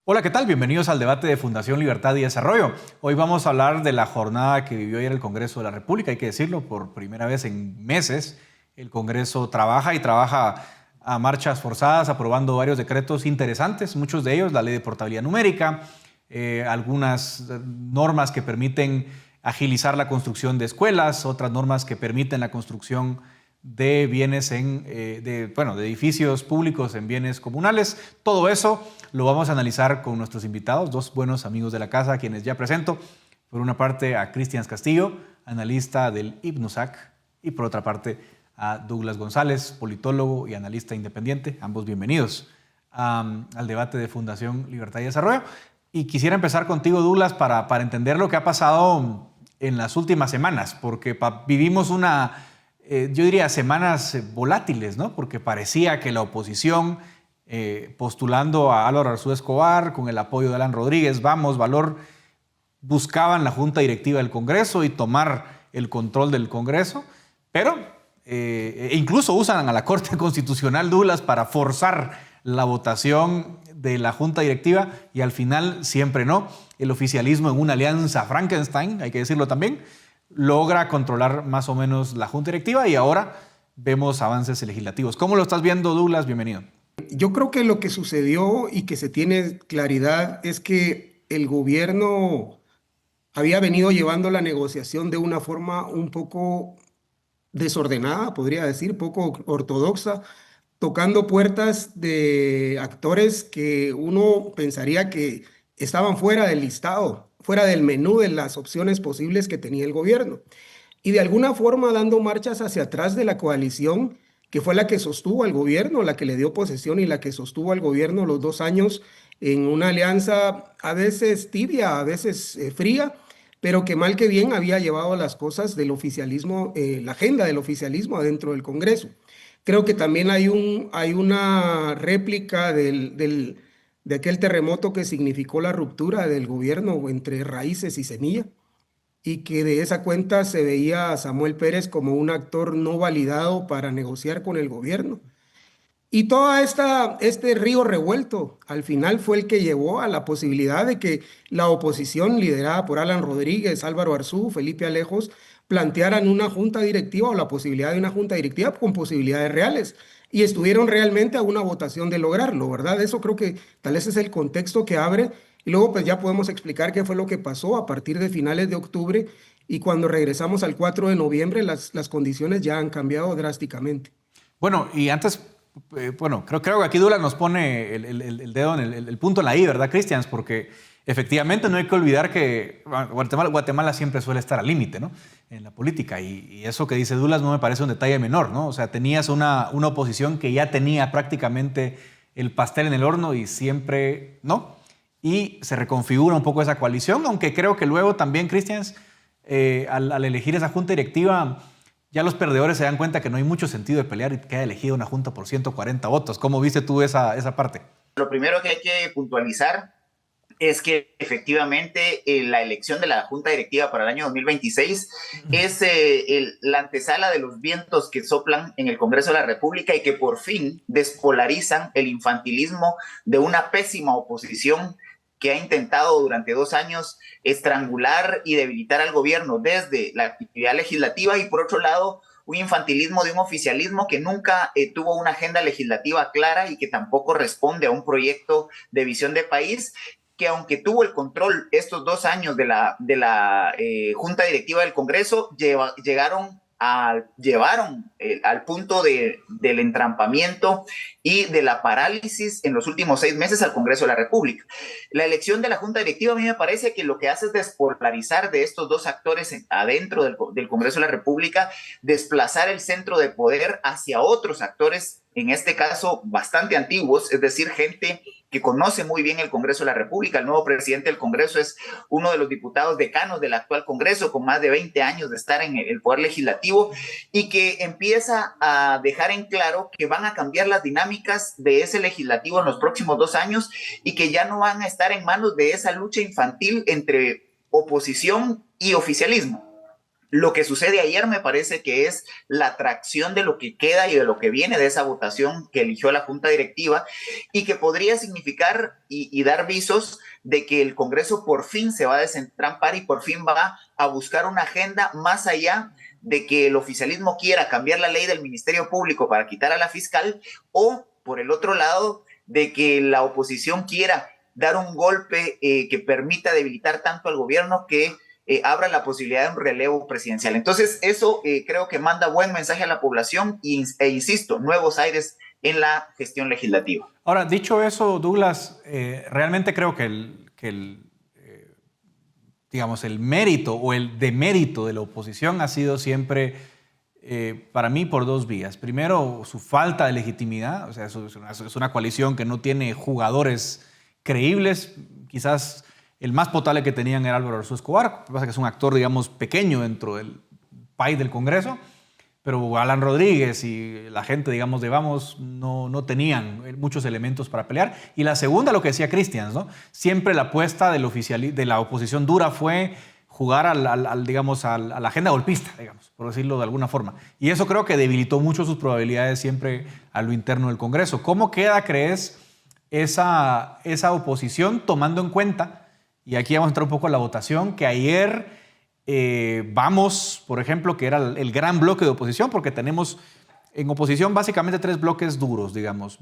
Hola, ¿qué tal? Bienvenidos al debate de Fundación Libertad y Desarrollo. Hoy vamos a hablar de la jornada que vivió ayer el Congreso de la República. Hay que decirlo, por primera vez en meses, el Congreso trabaja a marchas forzadas, aprobando varios decretos interesantes, muchos de ellos, la ley de portabilidad numérica, algunas normas que permiten agilizar la construcción de escuelas, otras normas que permiten la construcción de bienes de edificios públicos en bienes comunales. Todo eso lo vamos a analizar con nuestros invitados, dos buenos amigos de la casa, a quienes ya presento. Por una parte a Cristian Castillo, analista del IPNUSAC, y por otra parte a Douglas González, politólogo y analista independiente. Ambos bienvenidos al debate de Fundación Libertad y Desarrollo. Y quisiera empezar contigo, Douglas, para entender lo que ha pasado en las últimas semanas, porque vivimos yo diría semanas volátiles, ¿no? Porque parecía que la oposición, postulando a Álvaro Arzú Escobar, con el apoyo de Alan Rodríguez, Vamos, Valor, buscaban la Junta Directiva del Congreso y tomar el control del Congreso, pero incluso usan a la Corte Constitucional, Douglas, para forzar la votación de la Junta Directiva, y al final siempre no. El oficialismo, en una alianza Frankenstein, hay que decirlo también, logra controlar más o menos la Junta Directiva, y ahora vemos avances legislativos. ¿Cómo lo estás viendo, Douglas? Bienvenido. Yo creo que lo que sucedió y que se tiene claridad es que el gobierno había venido llevando la negociación de una forma un poco desordenada, podría decir, poco ortodoxa, tocando puertas de actores que uno pensaría que estaban fuera del listado, fuera del menú de las opciones posibles que tenía el gobierno. Y de alguna forma dando marchas hacia atrás de la coalición, que fue la que sostuvo al gobierno, la que le dio posesión y la que sostuvo al gobierno los 2 años en una alianza a veces tibia, a veces fría, pero que mal que bien había llevado las cosas del oficialismo, la agenda del oficialismo adentro del Congreso. Creo que también hay una réplica de aquel terremoto que significó la ruptura del gobierno entre raíces y semilla, y que de esa cuenta se veía a Samuel Pérez como un actor no validado para negociar con el gobierno. Y este río revuelto al final fue el que llevó a la posibilidad de que la oposición, liderada por Alan Rodríguez, Álvaro Arzú, Felipe Alejos, plantearan una junta directiva o la posibilidad de una junta directiva con posibilidades reales. Y estuvieron realmente a una votación de lograrlo, ¿verdad? Eso creo que tal vez es el contexto que abre. Y luego pues ya podemos explicar qué fue lo que pasó a partir de finales de octubre, y cuando regresamos al 4 de noviembre las condiciones ya han cambiado drásticamente. Bueno, y antes, creo que aquí Douglas nos pone el dedo en el punto en la I, ¿verdad, Cristian? Porque efectivamente no hay que olvidar que Guatemala siempre suele estar al límite, ¿no? En la política, y eso que dice Douglas no me parece un detalle menor, ¿no? O sea, tenías una oposición que ya tenía prácticamente el pastel en el horno y siempre no, y se reconfigura un poco esa coalición, aunque creo que luego también, Cristian, al elegir esa junta directiva, ya los perdedores se dan cuenta que no hay mucho sentido de pelear y queda elegida una junta por 140 votos. ¿Cómo viste tú esa parte? Lo primero que hay que puntualizar es que efectivamente la elección de la Junta Directiva para el año 2026 es la antesala de los vientos que soplan en el Congreso de la República y que por fin despolarizan el infantilismo de una pésima oposición que ha intentado durante 2 años estrangular y debilitar al gobierno desde la actividad legislativa, y por otro lado un infantilismo de un oficialismo que nunca tuvo una agenda legislativa clara y que tampoco responde a un proyecto de visión de país, que aunque tuvo el control estos 2 años de la Junta Directiva del Congreso, llevaron al punto del entrampamiento y de la parálisis en los últimos 6 meses al Congreso de la República. La elección de la Junta Directiva a mí me parece que lo que hace es despolarizar de estos dos actores adentro del Congreso de la República, desplazar el centro de poder hacia otros actores, en este caso bastante antiguos, es decir, gente que conoce muy bien el Congreso de la República. El nuevo presidente del Congreso es uno de los diputados decanos del actual Congreso, con más de 20 años de estar en el Poder Legislativo, y que empieza a dejar en claro que van a cambiar las dinámicas de ese legislativo en los próximos 2 años, y que ya no van a estar en manos de esa lucha infantil entre oposición y oficialismo. Lo que sucede ayer me parece que es la tracción de lo que queda y de lo que viene de esa votación que eligió la Junta Directiva y que podría significar y dar visos de que el Congreso por fin se va a desentrampar y por fin va a buscar una agenda más allá de que el oficialismo quiera cambiar la ley del Ministerio Público para quitar a la fiscal o, por el otro lado, de que la oposición quiera dar un golpe que permita debilitar tanto al gobierno que abra la posibilidad de un relevo presidencial. Entonces, eso creo que manda buen mensaje a la población e insisto, nuevos aires en la gestión legislativa. Ahora, dicho eso, Douglas, realmente creo que digamos, el mérito o el demérito de la oposición ha sido siempre, para mí, por dos vías. Primero, su falta de legitimidad, o sea, es una coalición que no tiene jugadores creíbles, quizás el más potable que tenían era Álvaro Arzú Escobar, lo que pasa es que es un actor, digamos, pequeño dentro del país del Congreso, pero Alan Rodríguez y la gente, digamos, de Vamos no tenían muchos elementos para pelear. Y la segunda, lo que decía Cristian, ¿no? Siempre la apuesta de la oposición dura fue jugar digamos, a la agenda golpista, digamos, por decirlo de alguna forma. Y eso creo que debilitó mucho sus probabilidades siempre a lo interno del Congreso. ¿Cómo queda, crees, esa oposición tomando en cuenta, y aquí vamos a entrar un poco a la votación, que ayer Vamos, por ejemplo, que era el gran bloque de oposición, porque tenemos en oposición básicamente tres bloques duros, digamos.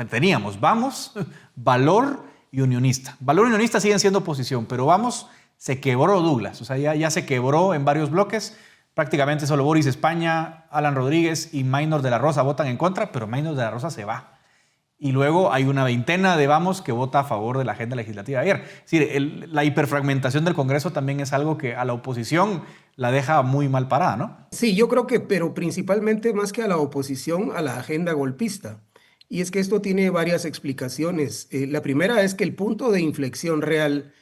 Teníamos Vamos, Valor y Unionista. Valor y Unionista siguen siendo oposición, pero Vamos se quebró, Douglas. O sea, ya se quebró en varios bloques. Prácticamente solo Boris España, Alan Rodríguez y Maynor de la Rosa votan en contra, pero Maynor de la Rosa se va. Y luego hay una veintena de Vamos que vota a favor de la agenda legislativa de ayer. Es decir, la hiperfragmentación del Congreso también es algo que a la oposición la deja muy mal parada, ¿no? Sí, yo creo que, pero principalmente más que a la oposición, a la agenda golpista. Y es que esto tiene varias explicaciones. La primera es que el punto de inflexión real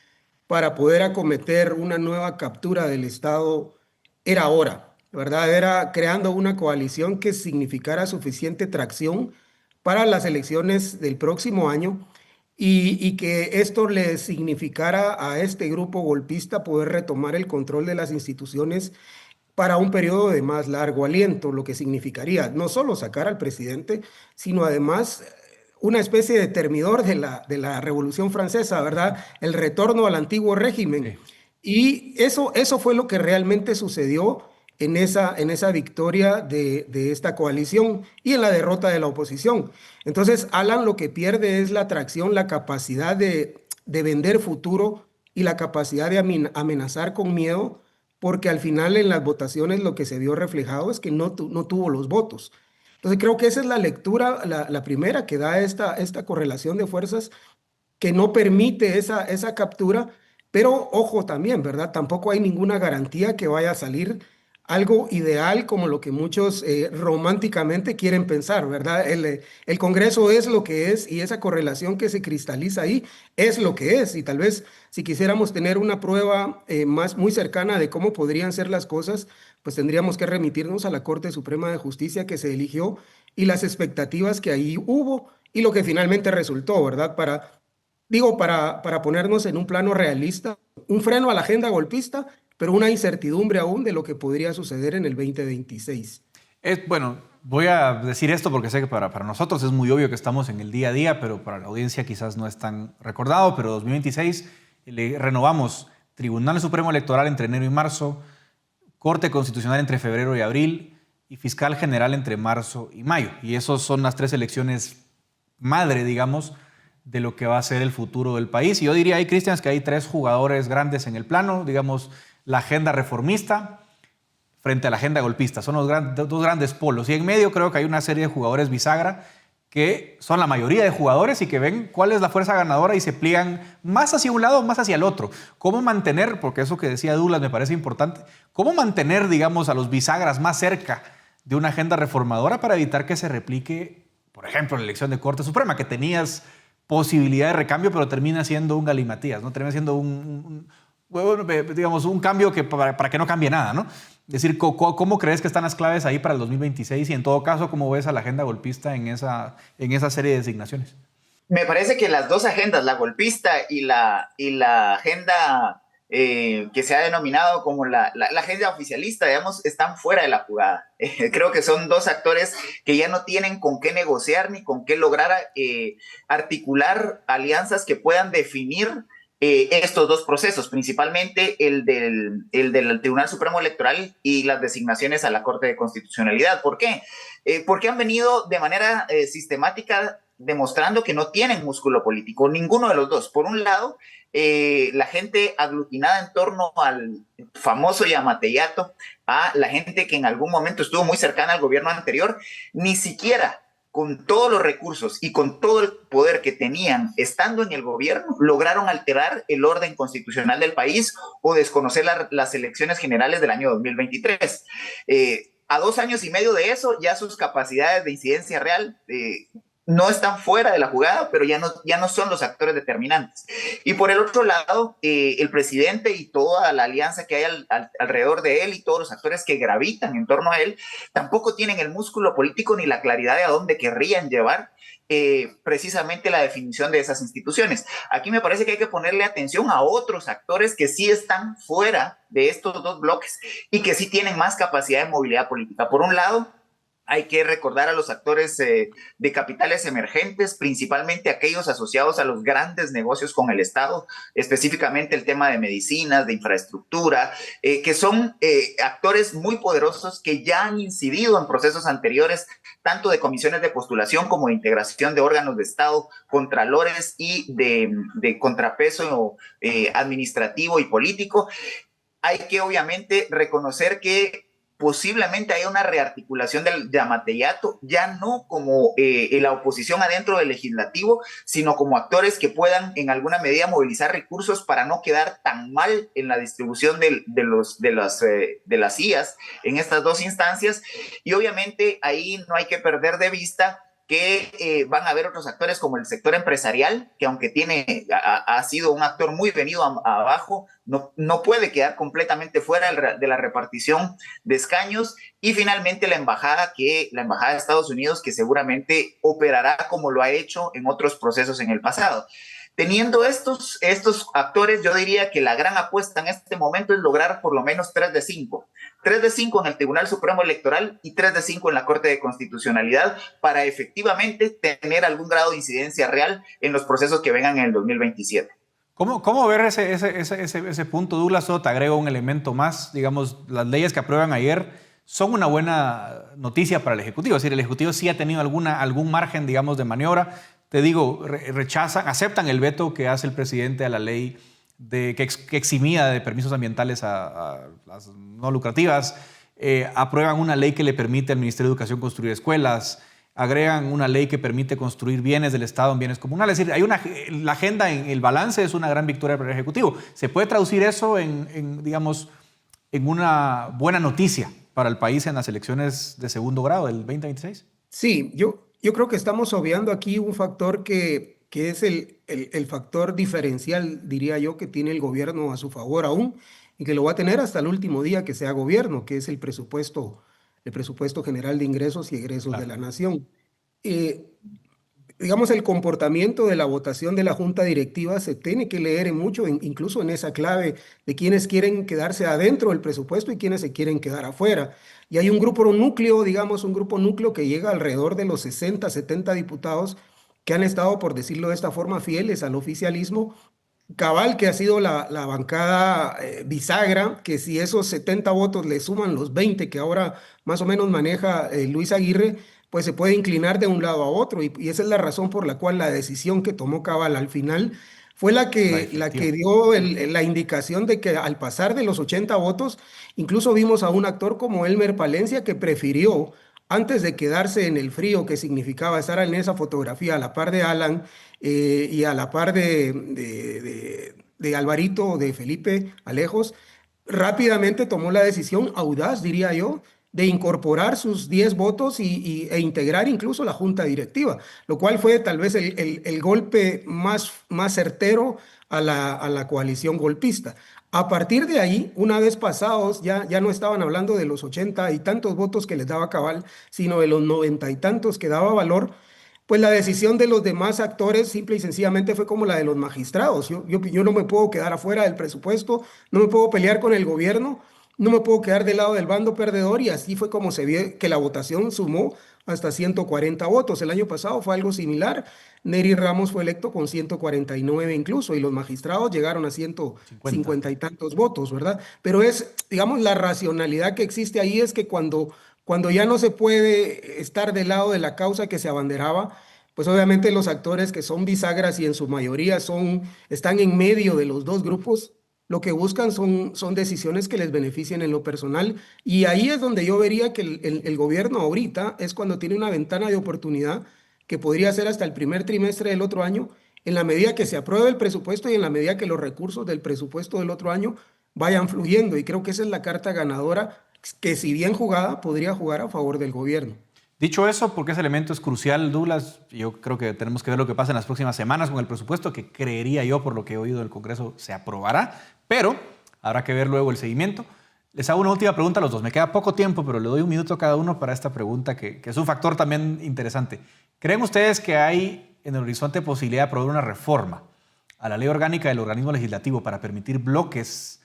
para poder acometer una nueva captura del Estado era ahora, ¿verdad? Era creando una coalición que significara suficiente tracción para las elecciones del próximo año y que esto le significara a este grupo golpista poder retomar el control de las instituciones para un periodo de más largo aliento, lo que significaría no solo sacar al presidente, sino además una especie de termidor de la Revolución Francesa, ¿verdad? El retorno al antiguo régimen. Sí. Y eso fue lo que realmente sucedió en esa victoria de esta coalición y en la derrota de la oposición. Entonces, Alan lo que pierde es la atracción, la capacidad de vender futuro y la capacidad de amenazar con miedo, porque al final en las votaciones lo que se vio reflejado es que no tuvo los votos. Entonces, creo que esa es la lectura, la primera que da esta correlación de fuerzas que no permite esa captura, pero ojo también, ¿verdad? Tampoco hay ninguna garantía que vaya a salir algo ideal como lo que muchos románticamente quieren pensar, ¿verdad? El Congreso es lo que es y esa correlación que se cristaliza ahí es lo que es. Y tal vez si quisiéramos tener una prueba muy cercana de cómo podrían ser las cosas, pues tendríamos que remitirnos a la Corte Suprema de Justicia que se eligió y las expectativas que ahí hubo y lo que finalmente resultó, ¿verdad? Para ponernos en un plano realista, un freno a la agenda golpista, pero una incertidumbre aún de lo que podría suceder en el 2026. Bueno, voy a decir esto porque sé que para nosotros es muy obvio que estamos en el día a día, pero para la audiencia quizás no es tan recordado, pero 2026 renovamos Tribunal Supremo Electoral entre enero y marzo, Corte Constitucional entre febrero y abril y Fiscal General entre marzo y mayo. Y esas son las tres elecciones madre, digamos, de lo que va a ser el futuro del país. Y yo diría ahí, Cristian, que hay tres jugadores grandes en el plano, digamos, la agenda reformista frente a la agenda golpista. Son los dos grandes polos. Y en medio creo que hay una serie de jugadores bisagra que son la mayoría de jugadores y que ven cuál es la fuerza ganadora y se pliegan más hacia un lado o más hacia el otro. ¿Cómo mantener, porque eso que decía Douglas me parece importante, cómo mantener, digamos, a los bisagras más cerca de una agenda reformadora para evitar que se replique, por ejemplo, la elección de Corte Suprema, que tenías posibilidad de recambio, pero termina siendo un galimatías, ¿no? Termina siendo un cambio que para que no cambie nada, ¿no? Es decir, ¿cómo crees que están las claves ahí para el 2026? Y en todo caso, ¿cómo ves a la agenda golpista en esa serie de designaciones? Me parece que las dos agendas, la golpista y la agenda que se ha denominado como la agenda oficialista, digamos, están fuera de la jugada. Creo que son dos actores que ya no tienen con qué negociar ni con qué lograr articular alianzas que puedan definir estos dos procesos, principalmente el del Tribunal Supremo Electoral y las designaciones a la Corte de Constitucionalidad. ¿Por qué? Porque han venido de manera sistemática demostrando que no tienen músculo político, ninguno de los dos. Por un lado, la gente aglutinada en torno al famoso llamatellato, a la gente que en algún momento estuvo muy cercana al gobierno anterior, ni siquiera con todos los recursos y con todo el poder que tenían estando en el gobierno, lograron alterar el orden constitucional del país o desconocer las elecciones generales del año 2023. A 2 años y medio de eso, ya sus capacidades de incidencia real no están fuera de la jugada, pero ya no son los actores determinantes. Y por el otro lado, el presidente y toda la alianza que hay alrededor de él y todos los actores que gravitan en torno a él, tampoco tienen el músculo político ni la claridad de a dónde querrían llevar precisamente la definición de esas instituciones. Aquí me parece que hay que ponerle atención a otros actores que sí están fuera de estos dos bloques y que sí tienen más capacidad de movilidad política. Por un lado, hay que recordar a los actores de capitales emergentes, principalmente aquellos asociados a los grandes negocios con el Estado, específicamente el tema de medicinas, de infraestructura, que son actores muy poderosos que ya han incidido en procesos anteriores, tanto de comisiones de postulación como de integración de órganos de Estado, contralores y de contrapeso administrativo y político. Hay que obviamente reconocer que posiblemente haya una rearticulación del llamatellato, ya no como la oposición adentro del legislativo, sino como actores que puedan en alguna medida movilizar recursos para no quedar tan mal en la distribución de las IAs en estas dos instancias. Y obviamente ahí no hay que perder de vista que van a haber otros actores como el sector empresarial, que aunque ha sido un actor muy venido abajo, no puede quedar completamente fuera de la repartición de escaños. Y finalmente la embajada de Estados Unidos, que seguramente operará como lo ha hecho en otros procesos en el pasado. Teniendo estos actores, yo diría que la gran apuesta en este momento es lograr por lo menos 3 de 5. 3 de 5 en el Tribunal Supremo Electoral y 3 de 5 en la Corte de Constitucionalidad para efectivamente tener algún grado de incidencia real en los procesos que vengan en el 2027. ¿Cómo ver ese punto, Douglas? Solo te agrego un elemento más. Digamos, las leyes que aprueban ayer son una buena noticia para el Ejecutivo. Es decir, el Ejecutivo sí ha tenido algún margen, digamos, de maniobra. Te digo, aceptan el veto que hace el presidente a la ley que eximía de permisos ambientales a las no lucrativas, aprueban una ley que le permite al Ministerio de Educación construir escuelas, agregan una ley que permite construir bienes del Estado en bienes comunales. Es decir, la agenda, el balance es una gran victoria para el Ejecutivo. ¿Se puede traducir eso digamos, en una buena noticia para el país en las elecciones de segundo grado del 2026? Sí, yo creo que estamos obviando aquí un factor que es el factor diferencial, diría yo, que tiene el gobierno a su favor aún y que lo va a tener hasta el último día que sea gobierno, que es el presupuesto general de ingresos y egresos Claro. de la nación. Digamos, el comportamiento de la votación de la Junta Directiva se tiene que leer mucho, incluso en esa clave de quienes quieren quedarse adentro del presupuesto y quienes se quieren quedar afuera. Y hay un grupo núcleo, digamos, un grupo núcleo que llega alrededor de los 60, 70 diputados que han estado, por decirlo de esta forma, fieles al oficialismo. Cabal, que ha sido la bancada bisagra, que si esos 70 votos le suman los 20 que ahora más o menos maneja Luis Aguirre, pues se puede inclinar de un lado a otro. Y esa es la razón por la cual la decisión que tomó Cabal al final fue la que dio la indicación de que al pasar de los 80 votos, incluso vimos a un actor como Elmer Palencia que prefirió, antes de quedarse en el frío que significaba estar en esa fotografía a la par de Alan y a la par de Alvarito, de Felipe Alejos, rápidamente tomó la decisión audaz, diría yo, de incorporar sus 10 votos e integrar incluso la junta directiva, lo cual fue tal vez el golpe más certero a la coalición golpista. A partir de ahí, una vez pasados, ya no estaban hablando de los 80 y tantos votos que les daba Cabal, sino de los 90 y tantos que daba Valor. pues la decisión de los demás actores simple y sencillamente fue como la de los magistrados. Yo no me puedo quedar afuera del presupuesto, no me puedo pelear con el gobierno, no me puedo quedar del lado del bando perdedor y así fue como se vio que la votación sumó hasta 140 votos. El año pasado fue algo similar. Neri Ramos fue electo con 149 incluso y los magistrados llegaron a 150 y tantos votos, ¿verdad? Pero es, digamos, la racionalidad que existe ahí es que cuando ya no se puede estar del lado de la causa que se abanderaba, pues obviamente los actores que son bisagras y en su mayoría están en medio de los dos grupos, lo que buscan son decisiones que les beneficien en lo personal. Y ahí es donde yo vería que el gobierno ahorita es cuando tiene una ventana de oportunidad que podría ser hasta el primer trimestre del otro año, en la medida que se apruebe el presupuesto y en la medida que los recursos del presupuesto del otro año vayan fluyendo. Y creo que esa es la carta ganadora que si bien jugada, podría jugar a favor del gobierno. Dicho eso, porque ese elemento es crucial, Douglas, yo creo que tenemos que ver lo que pasa en las próximas semanas con el presupuesto, que creería yo, por lo que he oído del Congreso, se aprobará, pero habrá que ver luego el seguimiento. Les hago una última pregunta a los dos. Me queda poco tiempo, pero le doy un minuto a cada uno para esta pregunta, que es un factor también interesante. ¿Creen ustedes que hay en el horizonte posibilidad de aprobar una reforma a la ley orgánica del organismo legislativo para permitir bloques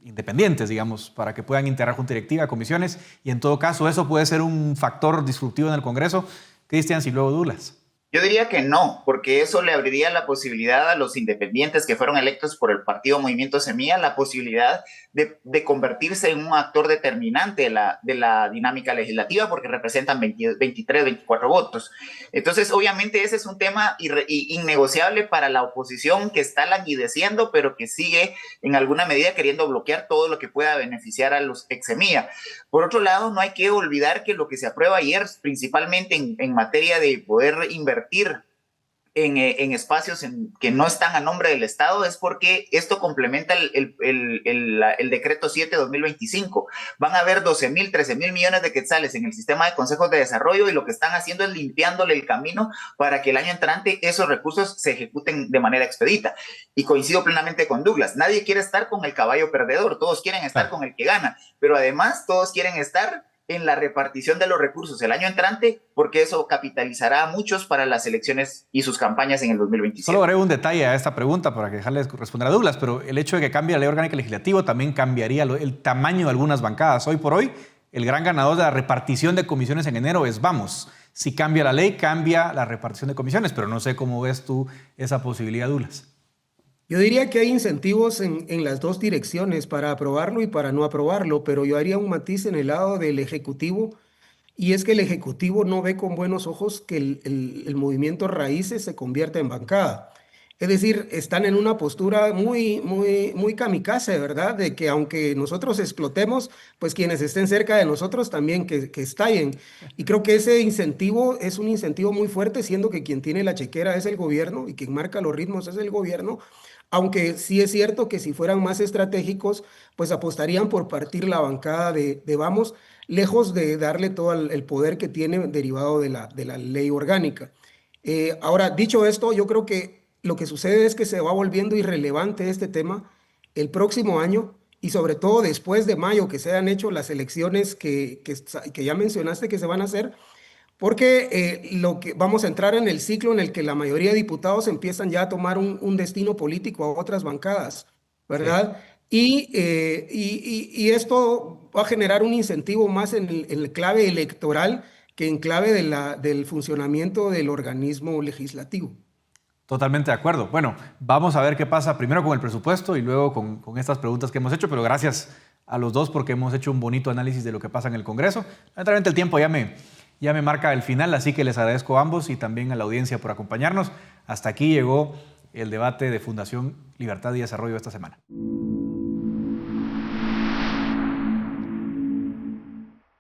independientes, digamos, para que puedan integrar junta directiva, comisiones, y en todo caso eso puede ser un factor disruptivo en el Congreso? Cristian, y luego Douglas. Yo diría que no, porque eso le abriría la posibilidad a los independientes que fueron electos por el partido Movimiento Semilla, la posibilidad de convertirse en un actor determinante de la dinámica legislativa, porque representan 23, 24 votos. Entonces, obviamente, ese es un tema innegociable para la oposición que está languideciendo, pero que sigue en alguna medida queriendo bloquear todo lo que pueda beneficiar a los ex Semilla. Por otro lado, no hay que olvidar que lo que se aprueba ayer, principalmente en materia de poder invertir en espacios que no están a nombre del Estado, es porque esto complementa el decreto 7-2025. Van a haber 12,000, 13,000 millones de quetzales en el sistema de consejos de desarrollo y lo que están haciendo es limpiándole el camino para que el año entrante esos recursos se ejecuten de manera expedita. Y coincido plenamente con Douglas, nadie quiere estar con el caballo perdedor, todos quieren estar con el que gana, pero además todos quieren estar en la repartición de los recursos el año entrante, porque eso capitalizará a muchos para las elecciones y sus campañas en el 2027. Solo agrego un detalle a esta pregunta para que dejarles responder a Douglas, pero el hecho de que cambie la ley orgánica legislativa también cambiaría el tamaño de algunas bancadas. Hoy por hoy, el gran ganador de la repartición de comisiones en enero es Vamos. Si cambia la ley, cambia la repartición de comisiones, pero no sé cómo ves tú esa posibilidad, Douglas. Yo diría que hay incentivos en las dos direcciones, para aprobarlo y para no aprobarlo, pero yo haría un matiz en el lado del Ejecutivo, y es que el Ejecutivo no ve con buenos ojos que el movimiento Raíces se convierta en bancada. Es decir, están en una postura muy kamikaze, ¿verdad? De que aunque nosotros explotemos, pues quienes estén cerca de nosotros también que estallen. Y creo que ese incentivo es un incentivo muy fuerte, siendo que quien tiene la chequera es el gobierno y quien marca los ritmos es el gobierno. Aunque sí es cierto que si fueran más estratégicos, pues apostarían por partir la bancada de Vamos, lejos de darle todo el poder que tiene derivado de la ley orgánica. Ahora, dicho esto, yo creo que lo que sucede es que se va volviendo irrelevante este tema el próximo año y sobre todo después de mayo, que se han hecho las elecciones que ya mencionaste que se van a hacer, porque vamos a entrar en el ciclo en el que la mayoría de diputados empiezan ya a tomar un destino político a otras bancadas, ¿verdad? Sí. Y esto va a generar un incentivo más en el clave electoral que en clave del funcionamiento del organismo legislativo. Totalmente de acuerdo. Bueno, vamos a ver qué pasa primero con el presupuesto y luego con estas preguntas que hemos hecho, pero gracias a los dos porque hemos hecho un bonito análisis de lo que pasa en el Congreso. Naturalmente el tiempo ya me marca el final, así que les agradezco a ambos y también a la audiencia por acompañarnos. Hasta aquí llegó el debate de Fundación Libertad y Desarrollo esta semana.